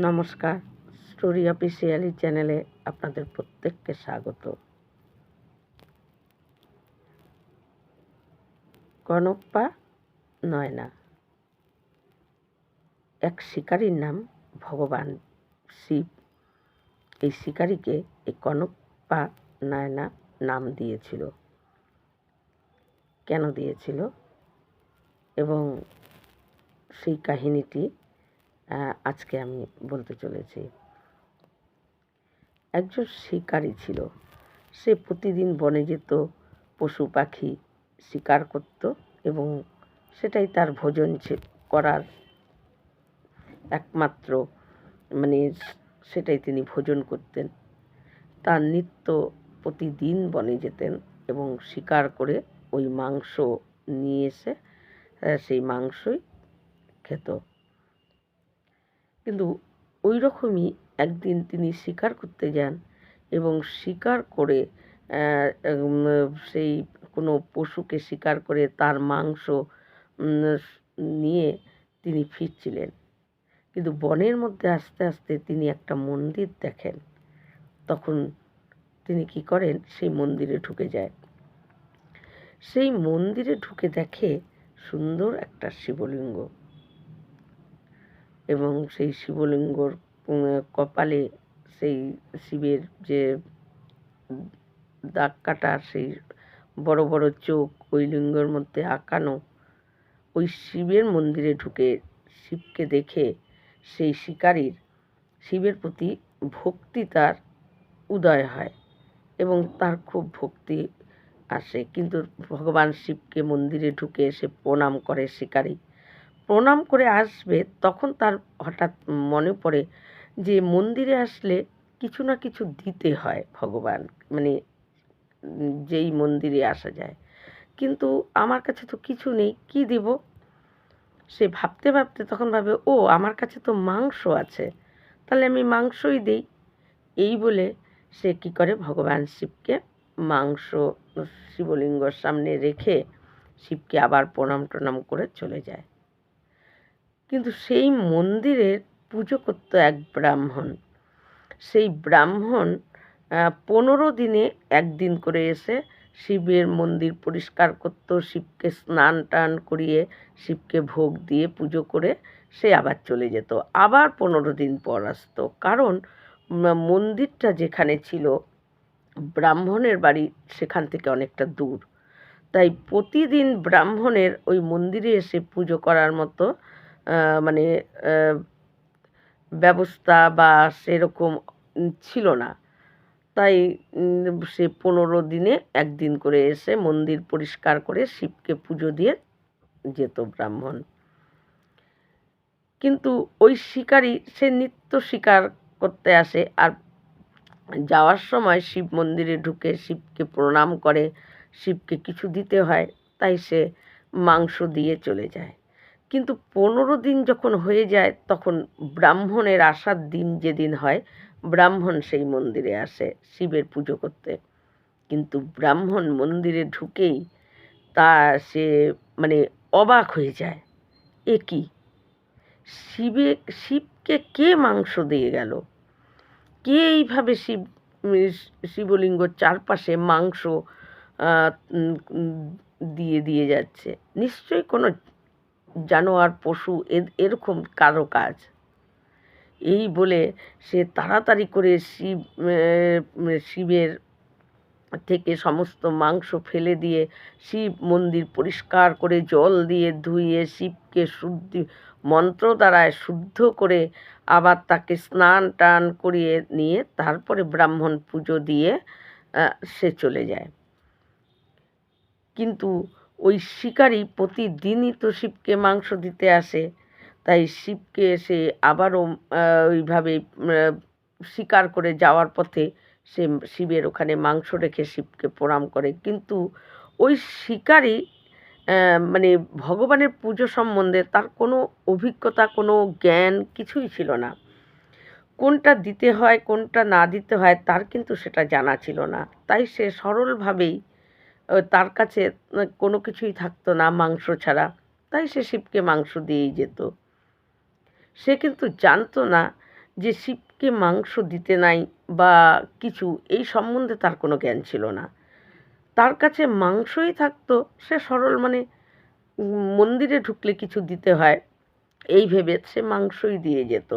নমস্কার, story officially চ্যানেলে আপনাদের প্রত্যেককে স্বাগত। কনপ্পা নয়না। এক শিকারীর নাম ভগবান শিব। এই শিকারীকে এই কনপ্পা নয়না নাম দিয়েছিল। কেন দিয়েছিল এবং সেই কাহিনীটি আজকে আমি বলতে চলেছি। একজন শিকারী ছিল। সে প্রতিদিন বনে যেত, পশু পাখি শিকার করত এবং সেটাই তার ভোজন করার একমাত্র সেটাই তিনি ভোজন করতেন। তার নিত্য প্রতিদিন বনে যেতেন এবং শিকার করে ওই মাংস নিয়ে এসে সেই মাংসই খেত। কিন্তু ওই রকমই একদিন তিনি শিকার করতে যান এবং শিকার করে সেই কোনো পশুকে শিকার করে তার মাংস নিয়ে তিনি ফিরছিলেন। কিন্তু বনের মধ্যে আস্তে আস্তে তিনি একটা মন্দির দেখেন। তখন তিনি কি করেন, সেই মন্দিরে ঢুকে যায়। সেই মন্দিরে ঢুকে দেখে সুন্দর একটা শিবলিঙ্গ এবং সেই শিবলিঙ্গর কপালে সেই শিবের যে দাগ কাটা, সেই বড় বড় চোখ ওই লিঙ্গের মধ্যে আঁকানো। ওই শিবের মন্দিরে ঢুকে শিবকে দেখে সেই শিকারীর শিবের প্রতি ভক্তি তার উদয় হয় এবং তার খুব ভক্তি আসে। কিন্তু ভগবান শিবকে মন্দিরে ঢুকে সে প্রণাম করে। শিকারী প্রণাম করে আসবে, তখন তার হঠাৎ মনে পড়ে যে মন্দিরে আসলে কিছু না কিছু দিতে হয় ভগবান, যেই মন্দিরে আসা যায়, কিন্তু আমার কাছে তো কিছু নেই, কি দিব? সে ভাবতে ভাবতে তখন ভাবে, ও আমার কাছে তো মাংস আছে, তাহলে আমি মাংসই দেই। এই বলে সে কি করে, ভগবান শিবকে মাংস শিবলিঙ্গর সামনে রেখে শিবকে আবার প্রণাম টনাম করে চলে যায়। কিন্তু সেই মন্দিরের পুজো করত এক ব্রাহ্মণ। সেই ব্রাহ্মণ 15 দিনে একদিন করে এসে শিবের মন্দির পরিষ্কার করত, শিবকে স্নান টান করিয়ে শিবকে ভোগ দিয়ে পুজো করে সে আবার চলে যেত। আবার 15 দিন পর আসতো, কারণ মন্দিরটা যেখানে ছিল ব্রাহ্মণের বাড়ি সেখান থেকে অনেকটা দূর। তাই প্রতিদিন ব্রাহ্মণের ওই মন্দিরে এসে পুজো করার মতো ব্যবস্থা বা সেরকম ছিল না। তাই সে 15 দিনে একদিন করে এসে মন্দির পরিষ্কার করে শিবকে পুজো দিয়ে যেত ব্রাহ্মণ। কিন্তু ওই শিকারী সে নিত্য শিকার করতে আসে, আর যাওয়ার সময় শিব মন্দিরে ঢুকে শিবকে প্রণাম করে, শিবকে কিছু দিতে হয়, তাই সে মাংস দিয়ে চলে যায়। কিন্তু 15 দিন যখন হয়ে যায়, তখন ব্রাহ্মণের আসার দিন যেদিন হয়, ব্রাহ্মণ সেই মন্দিরে আসে শিবের পুজো করতে। কিন্তু ব্রাহ্মণ মন্দিরে ঢুকেই সে অবাক হয়ে যায়, এ কি, শিবকে কে মাংস দিয়ে গেল? কে এইভাবে শিবলিঙ্গর চারপাশে মাংস দিয়ে দিয়ে যাচ্ছে? নিশ্চয়ই কোনো জানোয়ার, পশু, এরকম কারো কাজ। এই বলে সে তাড়াতাড়ি করে শিবের থেকে সমস্ত মাংস ফেলে দিয়ে শিব মন্দির পরিষ্কার করে জল দিয়ে ধুইয়ে শিবকে মন্ত্র দ্বারায় শুদ্ধ করে আবার তাকে স্নান টান করিয়ে নিয়ে তারপরে ব্রাহ্মণ পুজো দিয়ে সে চলে যায়। কিন্তু ওই শিকারী প্রতিদিনই তো শিবকে মাংস দিতে আসে, তাই শিবকে সে আবারও ওইভাবে শিকার করে যাওয়ার পথে সে শিবের ওখানে মাংস রেখে শিবকে প্রণাম করে। কিন্তু ওই শিকারী ভগবানের পুজো সম্বন্ধে তার কোনো অভিজ্ঞতা, কোনো জ্ঞান কিছুই ছিল না। কোনটা দিতে হয় কোনটা না দিতে হয় তার কিন্তু সেটা জানা ছিল না। তাই সে সরলভাবেই, তার কাছে কোনো কিছুই থাকতো না মাংস ছাড়া, তাই সে শিবকে মাংস দিয়েই যেত। সে কিন্তু জানতো না যে শিবকে মাংস দিতে নাই বা কিছু, এই সম্বন্ধে তার কোনো জ্ঞান ছিল না। তার কাছে মাংসই থাকতো, সে সরল মানে মন্দিরে ঢুকলে কিছু দিতে হয় এই ভেবে সে মাংসই দিয়ে যেত।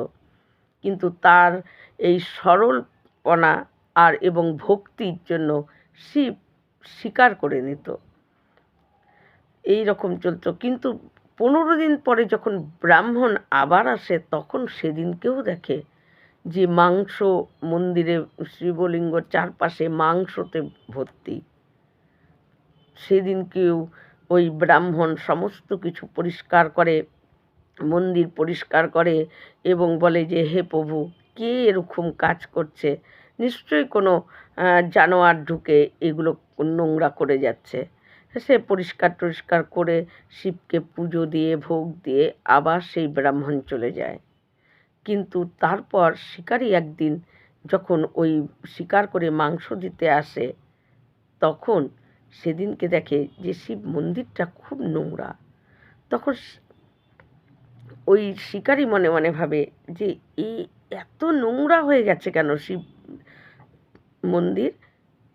কিন্তু তার এই সরলপনা আর এবং ভক্তির জন্য শিব স্বীকার করে নিত। এই রকম চলত। কিন্তু 15 দিন পরে যখন ব্রাহ্মণ আবার আসে, তখন সেদিনকেও দেখে যে মাংস মন্দিরে, শিবলিঙ্গর চারপাশে মাংসতে ভর্তি। সেদিনকেও ওই ব্রাহ্মণ সমস্ত কিছু পরিষ্কার করে, মন্দির পরিষ্কার করে এবং বলে যে হে প্রভু, কে এরকম কাজ করছে? নিশ্চয়ই কোনো জানোয়ার ঢুকে এগুলো নোংরা করে যাচ্ছে। সে পরিষ্কার টরিষ্কার করে শিবকে পুজো দিয়ে ভোগ দিয়ে আবার সেই ব্রাহ্মণ চলে যায়। কিন্তু তারপর শিকারি একদিন যখন ওই শিকার করে মাংস দিতে আসে, তখন সেদিনকে দেখে যে শিব মন্দিরটা খুব নোংরা। তখন ওই শিকারি মনে মনে ভাবে যে এই এত নোংরা হয়ে গেছে কেন শিব মন্দির,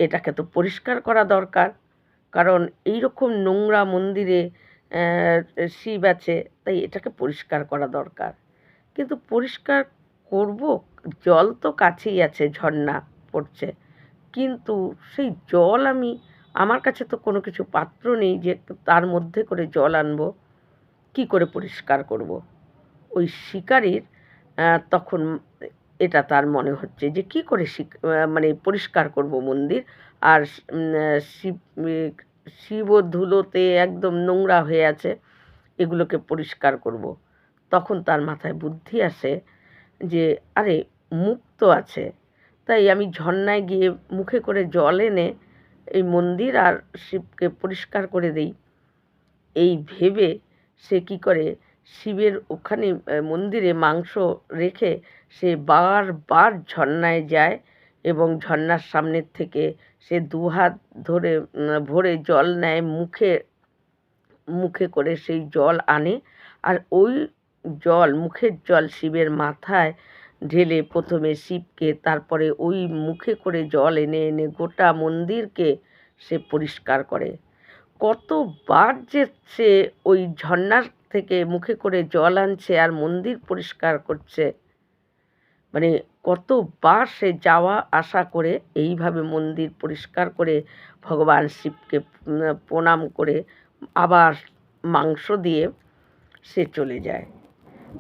এটাকে তো পরিষ্কার করা দরকার। কারণ এই রকম নোংরা মন্দিরে শিব আছে, তাই এটাকে পরিষ্কার করা দরকার। কিন্তু পরিষ্কার করব, জল তো কাছেই আছে, ঝর্ণা পড়ছে, কিন্তু সেই জল আমার কাছে তো কোনো কিছু পাত্র নেই যে তার মধ্যে করে জল আনবো, কি করে পরিষ্কার করব? ওই শিকারীর তখন এটা তার মনে হচ্ছে যে কি করে মানে পরিষ্কার করব মন্দির, আর শিব শিব ধুলোতে একদম নোংরা হয়ে আছে, এগুলোকে পরিষ্কার করব। তখন তার মাথায় বুদ্ধি আসে যে আরে, মুখ তো আছে, তাই আমি ঝর্ণায় গিয়ে মুখে করে জল এনে এই মন্দির আর শিবকে পরিষ্কার করে দেই। এই ভেবে সে কি করে, শিবের ওখানে মন্দিরে মাংস রেখে সে বারবার ঝর্ণায় যায় এবং ঝর্ণার সামনের থেকে সে দুহাত ধরে ভরে জল নেয়, মুখে মুখে করে সেই জল আনে। আর ওই জল, মুখের জল শিবের মাথায় ঢেলে প্রথমে শিবকে, তারপরে ওই মুখে করে জল এনে এনে গোটা মন্দিরকে সে পরিষ্কার করে। কতবার যে সে ওই ঝর্ণার থেকে মুখে করে জল আনছে আর মন্দির পরিষ্কার করছে, মানে কতবার সে যাওয়া আসা করে এইভাবে মন্দির পরিষ্কার করে ভগবান শিবকে প্রণাম করে আবার মাংস দিয়ে সে চলে যায়।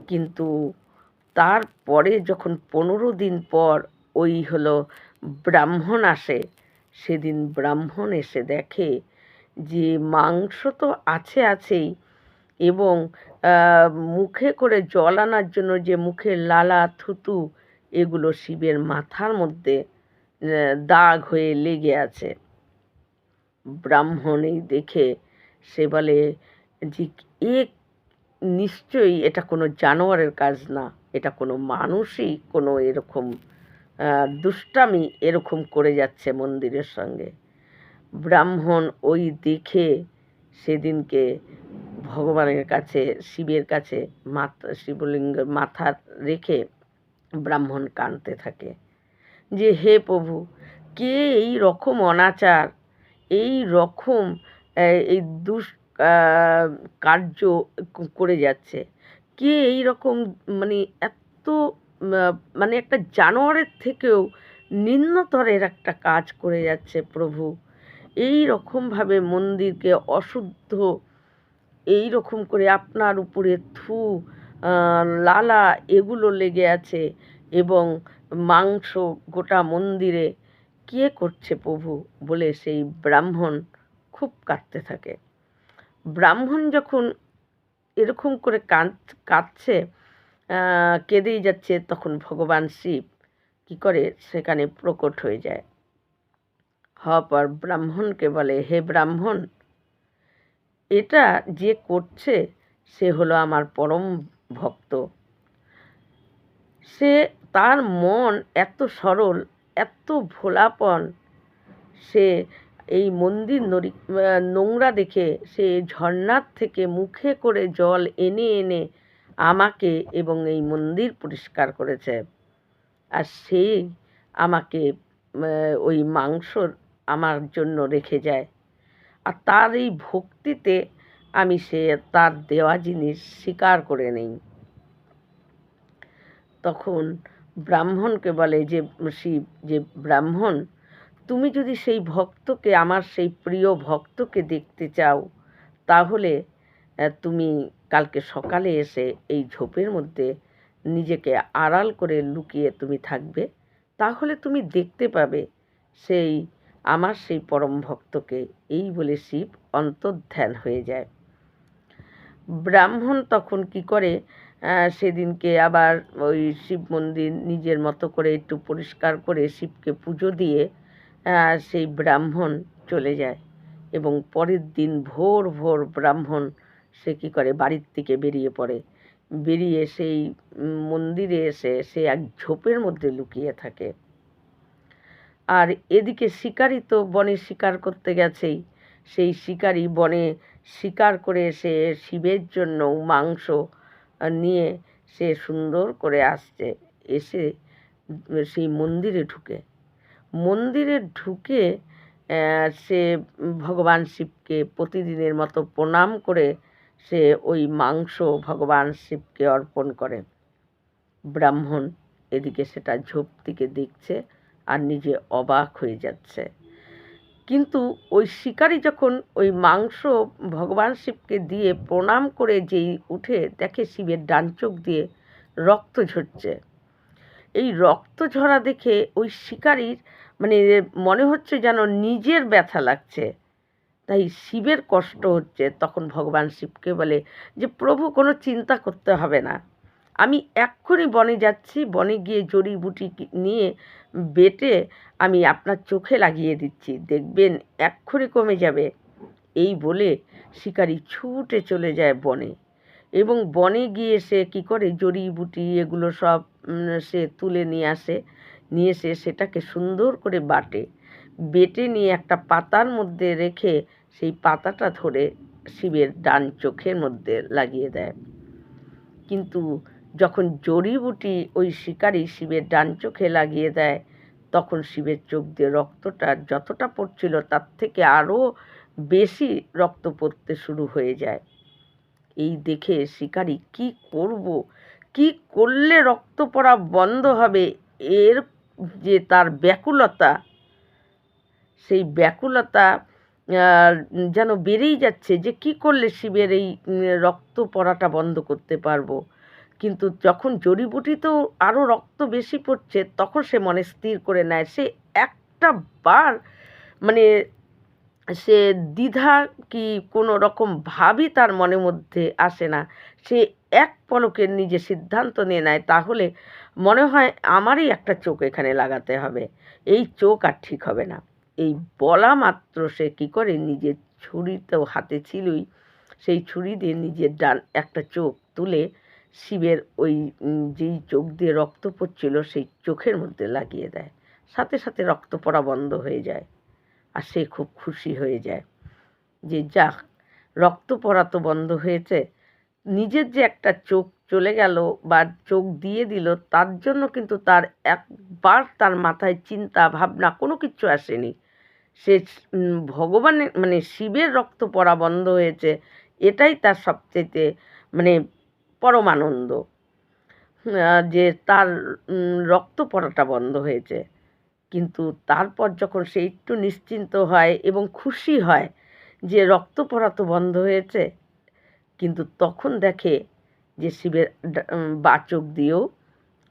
কিন্তু তারপরে যখন 15 দিন পর ওই হলো ব্রাহ্মণ আসে, সেদিন ব্রাহ্মণ এসে দেখে যে মাংস তো আছেই, এবং মুখে করে জল আনার জন্য যে মুখের লালা থুতু, এগুলো শিবের মাথার মধ্যে দাগ হয়ে লেগে আছে। ব্রাহ্মণ এই দেখে সে বলে যে এ নিশ্চয়ই এটা কোনো জানোয়ারের কাজ না, এটা কোনো মানুষই কোনো এরকম দুষ্টামি এরকম করে যাচ্ছে মন্দিরের সঙ্গে। ব্রাহ্মণ ওই দেখে সেদিনকে ভগবানের কাছে, শিবের কাছে শিবলিঙ্গের মাথা রেখে ব্রাহ্মণ কাঁদতে থাকে যে হে প্রভু, কে এই রকম অনাচার, এই রকম এই কার্য করে যাচ্ছে? কে এই রকম মানে এত মানে একটা জানোয়ারের থেকেও নিম্নতরের একটা কাজ করে যাচ্ছে প্রভু? এই রকমভাবে মন্দিরকে অশুদ্ধ, এই রকম করে আপনার উপরে থু, লালা এগুলো লেগে আছে এবং মাংস গোটা মন্দিরে, কে করছে প্রভু? বলে সেই ব্রাহ্মণ খুব কাঁদতে থাকে। ব্রাহ্মণ যখন এরকম করে কাঁদছে, কেঁদেই যাচ্ছে, তখন ভগবান শিব কি করে সেখানে প্রকট হয়ে যায়। হওয়ার পর ব্রাহ্মণকে বলে হে ব্রাহ্মণ, এটা যে করছে সে হলো আমার পরম ভক্ত। সে, তার মন এত সরল, এত ভোলাপন, সে এই মন্দির নোংরা দেখে সে ঝর্ণার থেকে মুখে করে জল এনে এনে আমাকে এবং এই মন্দির পরিষ্কার করেছে। আর সেই আমাকে ওই মাংস আমার জন্য রেখে যায়। আর তার এই ভক্তিতে আমি তার দেওয়া জিনিস স্বীকার করে নেই। তখন ব্রাহ্মণকে বলে যে শিব, যে ব্রাহ্মণ, তুমি যদি সেই ভক্তকে, আমার সেই প্রিয় ভক্তকে দেখতে চাও, তাহলে তুমি কালকে সকালে এসে এই ঝোপের মধ্যে নিজেকে আড়াল করে লুকিয়ে তুমি থাকবে, তাহলে তুমি দেখতে পাবে সেই আমার সেই পরম ভক্তকে। এই বলে শিব অন্তর্ধান হয়ে যায়। ব্রাহ্মণ তখন কি করে, সেদিনকে আবার ওই শিব মন্দির নিজের মতো করে একটু পরিষ্কার করে শিবকে পুজো দিয়ে সেই ব্রাহ্মণ চলে যায়। এবং পরের দিন ভোর ভোর ব্রাহ্মণ সে কী করে, বাড়ির থেকে বেরিয়ে পড়ে। বেরিয়ে সেই মন্দিরে এসে সে এক ঝোপের মধ্যে লুকিয়ে থাকে। আর এদিকে শিকারি তো বনে শিকার করতে গেছেই। সেই শিকারি বনে শিকার করে এসে শিবের জন্য মাংস নিয়ে সে সুন্দর করে আসছে। এসে সেই মন্দিরে ঢুকে সে ভগবান শিবকে প্রতিদিনের মতো প্রণাম করে সে ওই মাংস ভগবান শিবকে অর্পণ করে। ব্রাহ্মণ এদিকে সেটা ঝোপ থেকে দেখছে আর নিজে অবাক হয়ে যাচ্ছে। কিন্তু ওই শিকারি যখন ওই মাংস ভগবান শিবকে দিয়ে প্রণাম করে যেই উঠে দেখে শিবের ডান চোখ দিয়ে রক্ত ঝরছে। এই রক্ত ঝরা দেখে ওই শিকারির মানে মনে হচ্ছে যেন নিজের ব্যথা লাগছে, তাই শিবের কষ্ট হচ্ছে। তখন ভগবান শিবকে বলে যে প্রভু, কোনো চিন্তা করতে হবে না, আমি এক্ষুনি বনে যাচ্ছি, বনে গিয়ে জড়িবুটি নিয়ে বেটে আমি আপনার চোখে লাগিয়ে দিচ্ছি, দেখবেন এক্ষুনি কমে যাবে। এই বলে শিকারি ছুটে চলে যায় বনে। এবং বনে গিয়ে সে কী করে, জড়িবুটি এগুলো সব সে তুলে নিয়ে আসে। নিয়ে এসে সেটাকে সুন্দর করে বেটে নিয়ে একটা পাতার মধ্যে রেখে সেই পাতাটা ধরে শিবের ডান চোখের মধ্যে লাগিয়ে দেয়। কিন্তু যখন জড়িবুটি ওই শিকারি শিবের ডান চোখে লাগিয়ে দেয়, তখন শিবের চোখ দিয়ে রক্তটা যতটা পড়ছিল তার থেকে আরও বেশি রক্ত পড়তে শুরু হয়ে যায়। এই দেখে শিকারি কি করব, কি করলে রক্ত পড়া বন্ধ হবে, এর যে তার ব্যাকুলতা, সেই ব্যাকুলতা যেন বেড়েই যাচ্ছে যে কি করলে শিবের এই রক্ত পড়াটা বন্ধ করতে পারবো। কিন্তু যখন জড়িবুটিতেও আরও রক্ত বেশি পড়ছে, তখন সে মনে স্থির করে নেয় সে একটা বার মানে সে দ্বিধা কি কোনো রকম ভাবই তার মনের মধ্যে আসে না। সে এক পলকে নিজে সিদ্ধান্ত নিয়ে নেয়, তাহলে মনে হয় আমারই একটা চোখ এখানে লাগাতে হবে, এই চোখ আর ঠিক হবে না। এই বলা মাত্র সে কী করে, নিজের ছুরি তো হাতে ছিলই, সেই ছুরি দিয়ে নিজের ডান একটা চোখ তুলে শিবের ওই যেই চোখ দিয়ে রক্ত পড়ছিল সেই চোখের মধ্যে লাগিয়ে দেয়। সাথে সাথে রক্ত পড়া বন্ধ হয়ে যায়। আর সে খুব খুশি হয়ে যায় যে যাক, রক্ত পড়া তো বন্ধ হয়েছে। নিজের যে একটা চোখ চলে গেল বা চোখ দিয়ে দিল, তার জন্য কিন্তু তার একবার তার মাথায় চিন্তা ভাবনা কোনো কিছু আসেনি। সে ভগবানের মানে শিবের রক্ত পড়া বন্ধ হয়েছে, এটাই তার সবচেয়ে মানে পরম আনন্দ, যে তার রক্ত পড়াটা বন্ধ হয়েছে। কিন্তু তারপর যখন সে একটু নিশ্চিন্ত হয় এবং খুশি হয় যে রক্ত পড়া তো বন্ধ হয়েছে, কিন্তু তখন দেখে যে শিবের বাঁ চোখ দিয়েও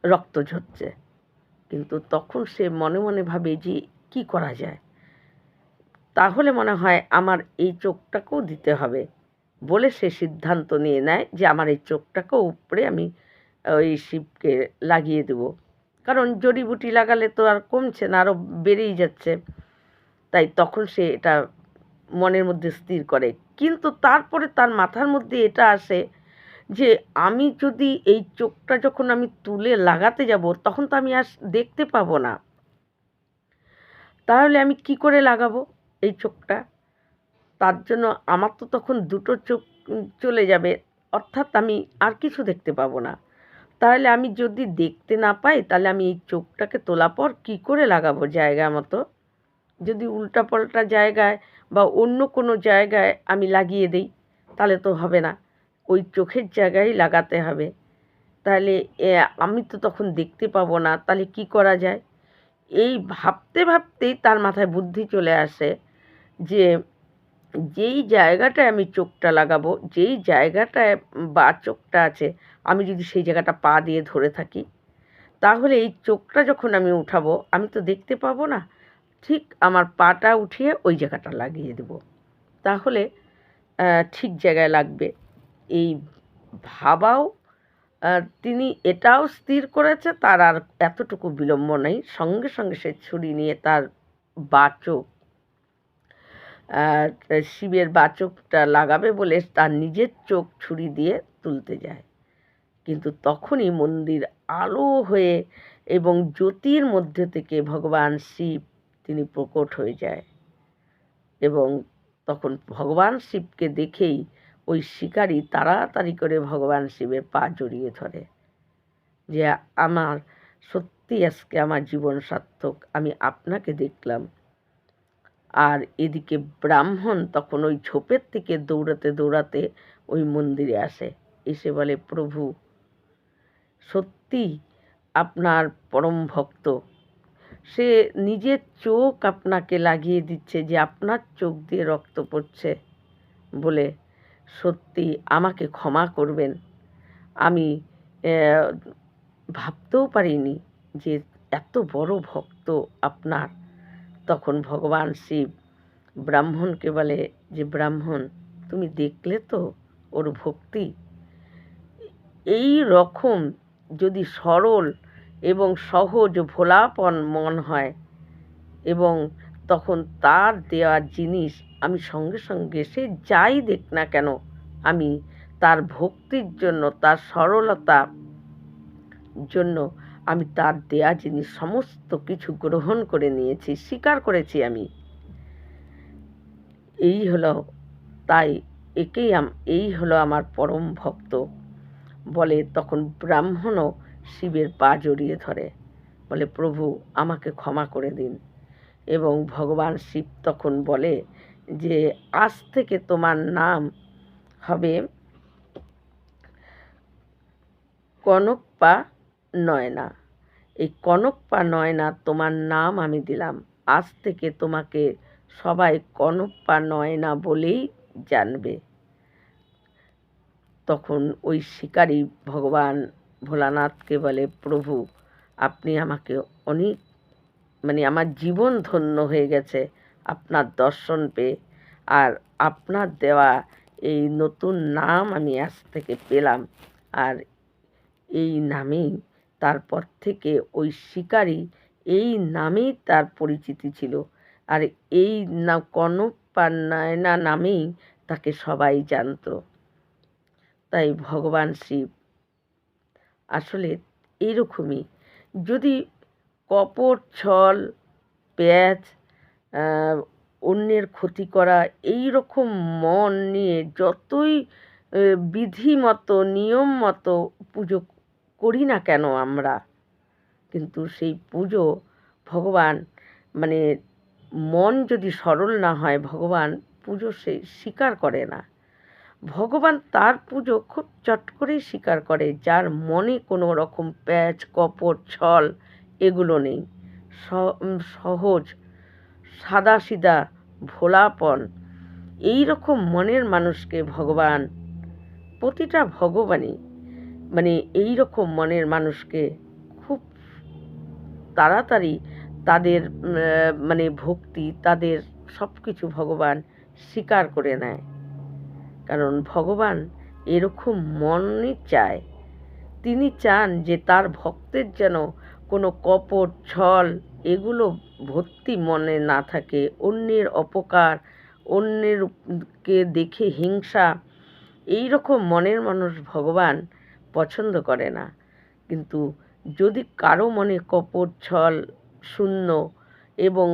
রক্ত ঝরছে। কিন্তু তখন সে মনে মনে ভাবে যে কী করা যায়, তাহলে মনে হয় আমার এই চোখটাকেও দিতে হবে বলে সে সিদ্ধান্ত নিয়ে নেয় যে আমার এই চোখটাকেও উপরে আমি ওই শিবকে লাগিয়ে দেবো। কারণ জড়িবুটি লাগালে তো আর কমছে না, আরও বেড়েই যাচ্ছে। তাই তখন সে এটা মনের মধ্যে স্থির করে। কিন্তু তারপরে তার মাথার মধ্যে এটা আসে যে আমি যদি এই চোখটা যখন আমি তুলে লাগাতে যাব, তখন তো আমি আর দেখতে পাবো না, তাহলে আমি কি করে লাগাবো এই চোখটা? তার জন্য আমার তো তখন দুটো চোখ চলে যাবে, অর্থাৎ আমি আর কিছু দেখতে পাবো না। তাহলে আমি যদি দেখতে না পাই, তাহলে আমি এই চোখটাকে তোলার পর কী করে লাগাবো জায়গা মতো? যদি উল্টাপাল্টা জায়গায় বা অন্য কোনো জায়গায় আমি লাগিয়ে দিই, তাহলে তো হবে না। ওই চোখের জায়গায় লাগাতে হবে। তাহলে আমি তো তখন দেখতে পাবো না। তাহলে কী করা যায়? এই ভাবতে ভাবতেই তার মাথায় বুদ্ধি চলে আসে যে যেই জায়গাটায় আমি চোখটা লাগাবো, যেই জায়গাটায় বা চোখটা আছে, আমি যদি সেই জায়গাটা পা দিয়ে ধরে থাকি, তাহলে এই চোখটা যখন আমি উঠাবো, আমি তো দেখতে পাবো না। ঠিক আমার পাটা উঠিয়ে ওই জায়গাটা লাগিয়ে দেবো। তাহলে ঠিক জায়গায় লাগবে। এই ভাবাও তিনি এটাও স্থির করেছে, তার আর এতটুকু বিলম্ব নেই। সঙ্গে সঙ্গে সে ছুরি নিয়ে তার চোখ শিবের চোখটা লাগাবে বলে তার নিজের চোখ ছুরি দিয়ে তুলতে যায়। কিন্তু তখনই মন্দির আলো হয়ে এবং জ্যোতির মধ্যে থেকে ভগবান শিব তিনি প্রকট হয়ে যায়। এবং তখন ভগবান শিবকে দেখেই ওই শিকারী তাড়াতাড়ি করে ভগবান শিবের পা জড়িয়ে ধরে, যে আমার সত্যি আজকে আমার জীবন সার্থক, আমি আপনাকে দেখলাম। আর এদিকে ব্রাহ্মণ তখন ওই ঝোপের থেকে দৌড়াতে দৌড়াতে ওই মন্দিরে আসে, এসে বলে, প্রভু সত্যি আপনার পরম ভক্ত, সে নিজের চোখ আপনাকে লাগিয়ে দিচ্ছে, যে আপনার চোখ দিয়ে রক্ত পড়ছে বলে, সত্যি আমাকে ক্ষমা করবেন। আমি ভাবতেও পারিনি যে এত বড় ভক্ত আপনার। তখন ভগবান শিব ব্রাহ্মণকে বলে যে, ব্রাহ্মণ তুমি দেখলে তো ওর ভক্তি। এই রকম যদি সরল এবং সহজ ভোলাপন মন হয়, এবং তখন তার দেওয়া জিনিস আমি সঙ্গে সঙ্গে, সে যাই দেখ না কেন, আমি তার ভক্তির জন্য, তার সরলতা জন্য আমি তার দেয়া জিনিস সমস্ত কিছু গ্রহণ করে নিয়েছি, স্বীকার করেছি আমি। এই হলো, তাই এই হলো আমার পরম ভক্ত বলে। তখন ব্রাহ্মণও শিবের পা জড়িয়ে ধরে, বলে, প্রভু আমাকে ক্ষমা করে দিন। এবং ভগবান শিব তখন বলে যে, আজ থেকে তোমার নাম হবে কনকপা নয়না। এই কনকপা নয়না তোমার নাম আমি দিলাম। আজ থেকে তোমাকে সবাই কনকপা নয়না বলেই জানবে। তখন ওই শিকারী ভগবান ভোলানাথকে বলে, প্রভু আপনি আমাকে অনেক, আমার জীবন ধন্য হয়ে গেছে আপনার দর্শন পেয়ে। আর আপনার দেওয়া এই নতুন নাম আমি আজ থেকে পেলাম। আর এই নামেই তারপর থেকে ওই শিকারী, এই নামেই তার পরিচিতি ছিল। আর এই কনকপা নয়না নামেই তাকে সবাই জানত। তাই ভগবান শিব আসলে এইরকমই, যদি কপট ছল প্যাঁচ অন্যের ক্ষতি করা এই রকম মন নিয়ে যতই বিধি মতো নিয়ম মতো পুজো করি না কেন আমরা, কিন্তু সেই পুজো ভগবান, মন যদি সরল না হয়, ভগবান পুজো সে স্বীকার করে না। ভগবান তার পুজো খুব চট করেই স্বীকার করে, যার মনে কোনো রকম প্যাঁচ কপট ছল এগুলো নেই। সহজ সাদাসিধা ভোলাপন এই রকম মনের মানুষকে ভগবান, প্রতিটা ভগবানই এই রকম মনের মানুষকে খুব তাড়াতাড়ি তাদের ভক্তি, তাদের সব কিছু ভগবান স্বীকার করে নেয়। কারণ ভগবান এরকম মনই চায়। তিনি চান যে তার ভক্তের যেন কোনো কপট ছল এগুলো ভর্তি মনে না থাকে। অন্যের অপকার, অন্যেরকে দেখে হিংসা, এই রকম মনের মানুষ ভগবান পছন্দ করে না। কিন্তু যদি কারো মনে কপট ছল শূন্য এবং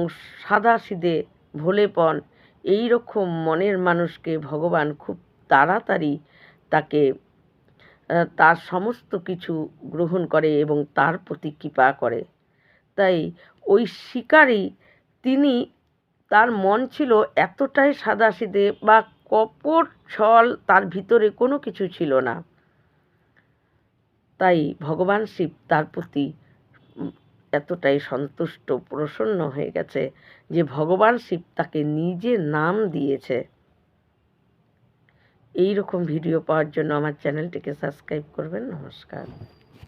সাদাসিধে ভোলেপন, এই রকম মনের মানুষকে ভগবান খুব তাড়াতাড়ি তাকে তার সমস্ত কিছু গ্রহণ করে এবং তার প্রতি কৃপা করে। তাই ওই শিকারী তিনি, তার মন ছিল এতটাই সাদাসিধে বা কপট ছল, তার ভিতরে কোনো কিছু ছিল না। তাই ভগবান শিব তার প্রতি এতটাই সন্তুষ্ট, প্রসন্ন হয়ে গেছে যে ভগবান শিব তাকে নিজে নাম দিয়েছে। এই রকম ভিডিও পাওয়ার জন্য আমার চ্যানেলটিকে সাবস্ক্রাইব করবেন। নমস্কার।